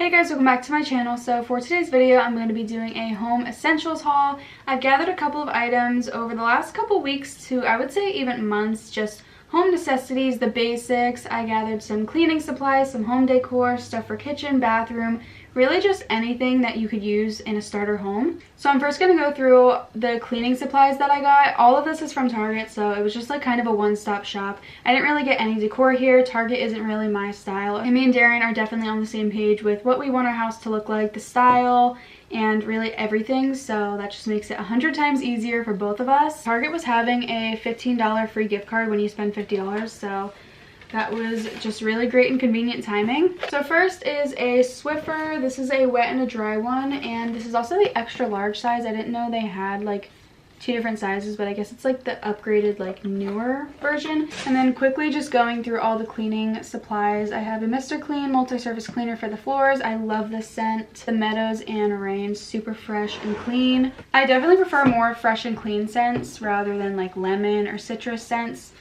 Hey guys, welcome back to my channel. So for today's video, I'm going to be doing a home essentials haul. I've gathered a couple of items over the last couple weeks to, I would say, even months, just home necessities, the basics. I gathered some cleaning supplies, some home decor, stuff for kitchen, bathroom, really just anything that you could use in a starter home. So I'm first going to go through the cleaning supplies that I got. All of this is from Target, so it was just like kind of a one-stop shop. I didn't really get any decor here. Target isn't really my style. And me and Darren are definitely on the same page with what we want our house to look like, the style, and really everything, so that just makes it 100 times easier for both of us. Target was having a $15 free gift card when you spend $50, so that was just really great and convenient timing. So first is a Swiffer. This is a wet and a dry one, and this is also the extra large size. I didn't know they had like two different sizes, but I guess it's like the upgraded, like newer version. And then quickly just going through all the cleaning supplies. I have a Mr. Clean multi-surface cleaner for the floors. I love this scent. The Meadows and Rain, super fresh and clean. I definitely prefer more fresh and clean scents rather than like lemon or citrus scents.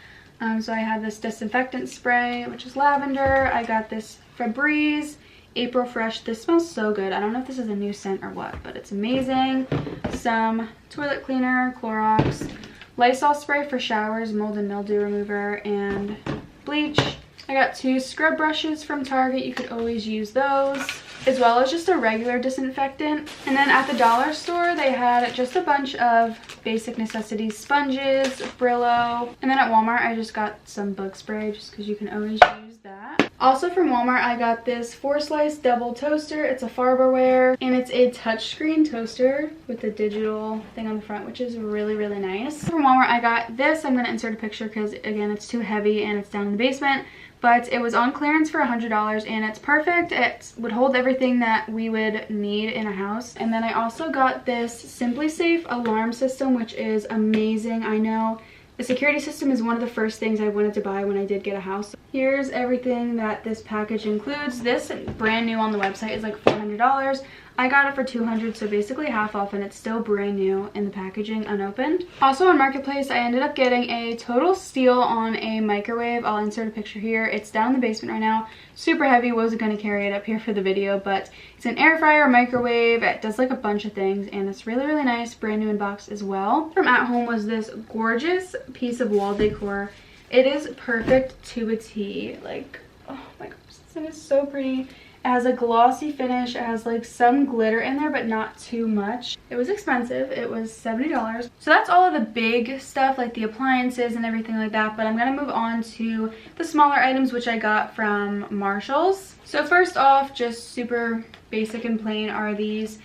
So I have this disinfectant spray, which is lavender. I got this Febreze April Fresh. This smells so good. I don't know if this is a new scent or what, but it's amazing. Some toilet cleaner, Clorox, Lysol spray for showers, mold and mildew remover, and bleach. I got two scrub brushes from Target. You could always use those, as well as just a regular disinfectant. And then at the dollar store, they had just a bunch of basic necessities, sponges, Brillo. And then at Walmart, I just got some bug spray just because you can always use that. Also from Walmart, I got this 4-slice double toaster. It's a Farberware, and it's a touchscreen toaster with the digital thing on the front, which is really, really nice. From Walmart, I got this. I'm going to insert a picture because, again, it's too heavy and it's down in the basement. But it was on clearance for $100, and it's perfect. It would hold everything that we would need in a house. And then I also got this Simply Safe alarm system, which is amazing. I know the security system is one of the first things I wanted to buy when I did get a house. Here's everything that this package includes. This, brand new on the website, is like $400. I got it for $200, so basically half off, and it's still brand new in the packaging, unopened. Also on Marketplace, I ended up getting a total steal on a microwave. I'll insert a picture here. It's down in the basement right now. Super heavy. Wasn't going to carry it up here for the video, but it's an air fryer, microwave. It does like a bunch of things, and it's really, really nice. Brand new in box as well. From At Home was this gorgeous piece of wall decor. It is perfect to a T. Like, oh my gosh, this thing is so pretty. It has a glossy finish. It has like some glitter in there, but not too much. It was expensive. It was $70. So that's all of the big stuff, like the appliances and everything like that. But I'm going to move on to the smaller items, which I got from Marshall's. So first off, just super basic and plain, are these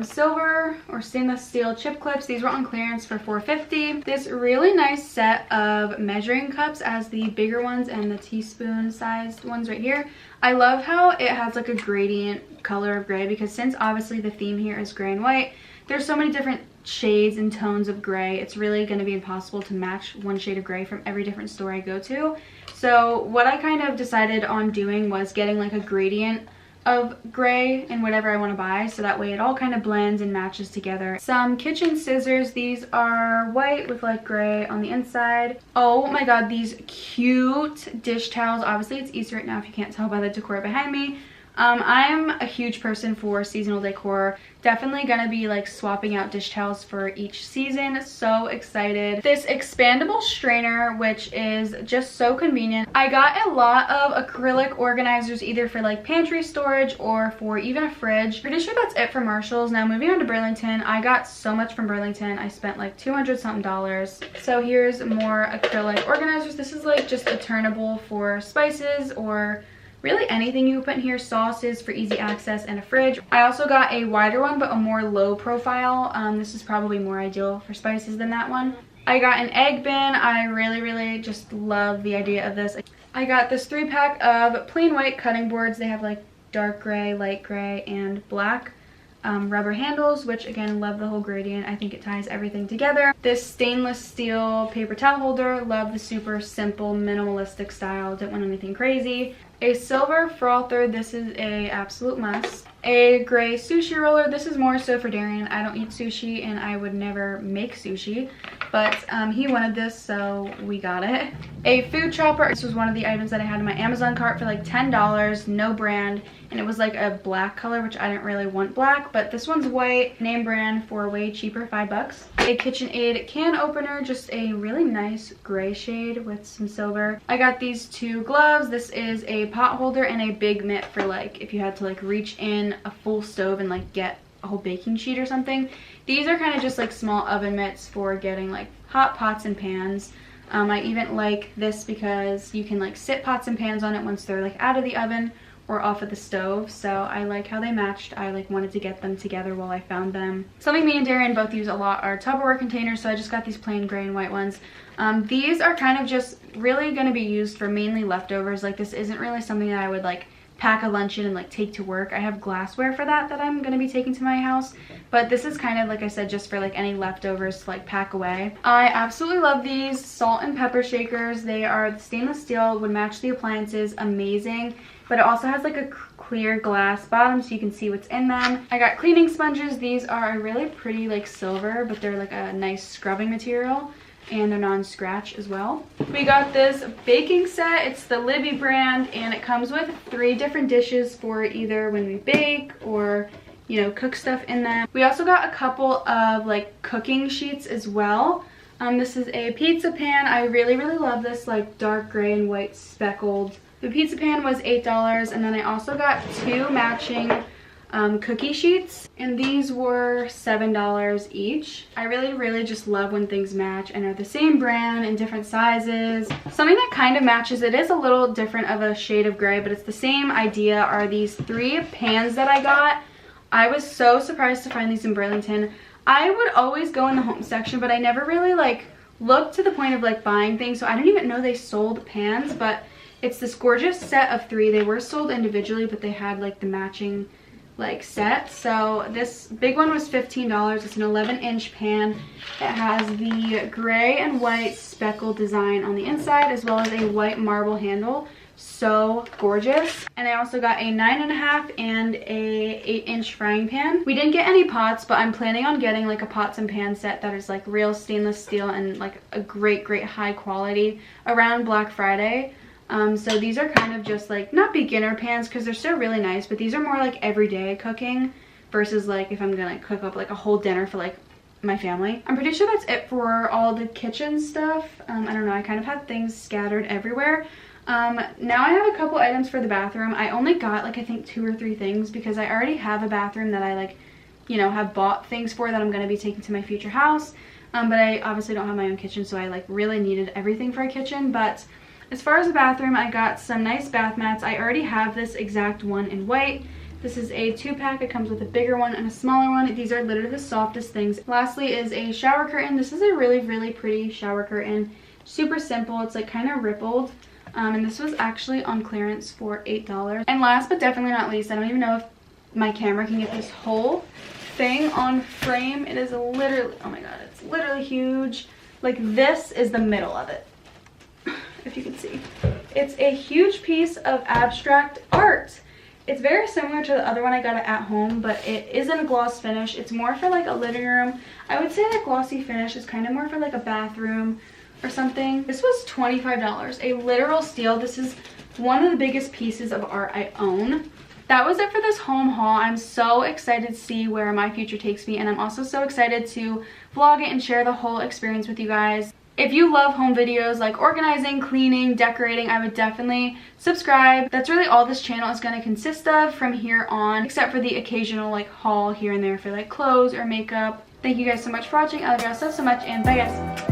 silver or stainless steel chip clips. These were on clearance for $4.50. This really nice set of measuring cups as the bigger ones and the teaspoon sized ones right here. I love how it has like a gradient color of gray, because since obviously the theme here is gray and white, there's so many different shades and tones of gray. It's really going to be impossible to match one shade of gray from every different store I go to. So what I kind of decided on doing was getting like a gradient of gray in whatever I want to buy, so that way it all kind of blends and matches together. Some kitchen scissors. These are white with like gray on the inside. Oh my god, these cute dish towels. Obviously it's Easter right now if you can't tell by the decor behind me. I'm a huge person for seasonal decor. Definitely gonna be like swapping out dish towels for each season. So excited. This expandable strainer, which is just so convenient. I got a lot of acrylic organizers, either for like pantry storage or for even a fridge. Pretty sure that's it for Marshall's. Now moving on to Burlington. I got so much from Burlington. I spent like $200 something. So here's more acrylic organizers. This is like just a turnable for spices or really anything you put in here, sauces for easy access, and a fridge. I also got a wider one, but a more low profile. This is probably more ideal for spices than that one. I got an egg bin. I really, really just love the idea of this. I got this 3-pack of plain white cutting boards. They have like dark gray, light gray, and black rubber handles, which again, love the whole gradient. I think it ties everything together. This stainless steel paper towel holder. Love the super simple minimalistic style. Didn't want anything crazy. A silver frother, this is a absolute must. A gray sushi roller, this is more so for Darian. I don't eat sushi and I would never make sushi, but he wanted this, so we got it. A food chopper, this was one of the items that I had in my Amazon cart for like $10, no brand, and it was like a black color, which I didn't really want black, but this one's white, name brand, for way cheaper, $5. A KitchenAid can opener, just a really nice gray shade with some silver. I got these two gloves. This is a pot holder and a big mitt for like if you had to like reach in a full stove and like get a whole baking sheet or something. These are kind of just like small oven mitts for getting like hot pots and pans. I even like this because you can like sit pots and pans on it once they're like out of the oven or off of the stove, so I like how they matched. I like wanted to get them together while I found them. Something me and Darian both use a lot are Tupperware containers, so I just got these plain gray and white ones. These are kind of just really going to be used for mainly leftovers. Like this isn't really something that I would like pack a lunch in and like take to work. I have glassware for that I'm going to be taking to my house, but this is kind of, like I said, just for like any leftovers to like pack away. I absolutely love these salt and pepper shakers. They are the stainless steel, would match the appliances, amazing, but it also has like a clear glass bottom so you can see what's in them. I got cleaning sponges. These are a really pretty like silver, but they're like a nice scrubbing material, and they're non-scratch as well. We got this baking set. It's the Libby brand, and it comes with 3 different dishes for either when we bake or, you know, cook stuff in them. We also got a couple of like cooking sheets as well. This is a pizza pan. I really love this like dark gray and white speckled. The pizza pan was $8, and then I also got 2 matching cookie sheets, and these were $7 each. I really just love when things match and are the same brand in different sizes. Something that kind of matches, it is a little different of a shade of gray, but it's the same idea, are these 3 pans that I got. I was so surprised to find these in Burlington. I would always go in the home section, but I never really like looked to the point of like buying things, so I didn't even know they sold pans. But it's this gorgeous set of 3. They were sold individually, but they had like the matching like set. So this big one was $15. It's an 11-inch pan. It has the gray and white speckle design on the inside, as well as a white marble handle. So gorgeous. And I also got a 9.5 and a 8-inch frying pan. We didn't get any pots, but I'm planning on getting like a pots and pan set that is like real stainless steel and like a great high quality around Black Friday. So these are kind of just like, not beginner pans because they're still really nice, but these are more like everyday cooking versus like if I'm gonna cook up like a whole dinner for like my family. I'm pretty sure that's it for all the kitchen stuff. I don't know, I kind of have things scattered everywhere. Now I have a couple items for the bathroom. I only got like I think 2 or 3 things because I already have a bathroom that I like, you know, have bought things for that I'm going to be taking to my future house. But I obviously don't have my own kitchen, so I like really needed everything for a kitchen. But as far as the bathroom, I got some nice bath mats. I already have this exact one in white. This is a 2-pack. It comes with a bigger one and a smaller one. These are literally the softest things. Lastly is a shower curtain. This is a really pretty shower curtain. Super simple. It's like kind of rippled. And this was actually on clearance for $8. And last but definitely not least, I don't even know if my camera can get this whole thing on frame. It is literally, oh my god, it's literally huge. Like this is the middle of it. If you can see, it's a huge piece of abstract art. It's very similar to the other one I got at home, but it isn't a gloss finish. It's more for like a living room. I would say that glossy finish is kind of more for like a bathroom or something. This was $25, a literal steal. This is one of the biggest pieces of art I own. That was it for this home haul. I'm so excited to see where my future takes me, and I'm also so excited to vlog it and share the whole experience with you guys. If you love home videos like organizing, cleaning, decorating, I would definitely subscribe. That's really all this channel is going to consist of from here on, except for the occasional like haul here and there for like clothes or makeup. Thank you guys so much for watching. I love you all so much, and bye guys.